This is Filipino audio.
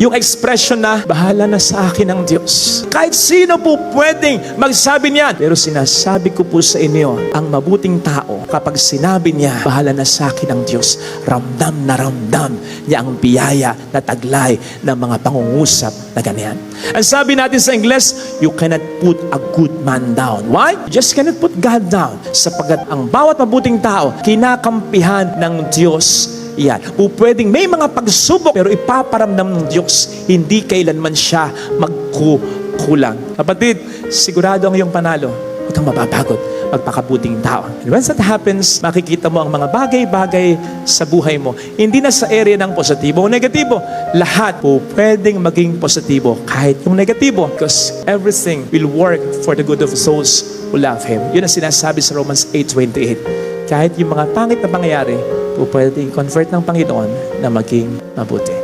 yung expression na, bahala na sa akin ang Diyos. Kahit sino po pwedeng magsabi niyan. Pero sinasabi ko po sa inyo, ang mabuting tao, kapag sinabi niya, bahala na sa akin ang Diyos, ramdam na ramdam niya ang biyaya na taglay ng mga pangungusap na ganyan. Ang sabi natin sa Ingles, you cannot put a good man down. Why? You just cannot put God down. Sapagkat ang bawat mabuting tao, kinakampihan ng Diyos yan. O pwedeng may mga pagsubok, pero ipaparamdam ng Diyos, hindi kailanman siya magkukulang. Kapatid, sigurado ang iyong panalo. Huwag kang mapapagod, magpakabuting tao. And once that happens, makikita mo ang mga bagay-bagay sa buhay mo. Hindi na sa area ng positibo o negatibo. Lahat po pwedeng maging positibo, kahit yung negatibo. Because everything will work for the good of souls who love Him. Yun ang sinasabi sa Romans 8:28. Kahit yung mga pangit na pangyayari, po pwede i-convert ng Panginoon na maging mabuti.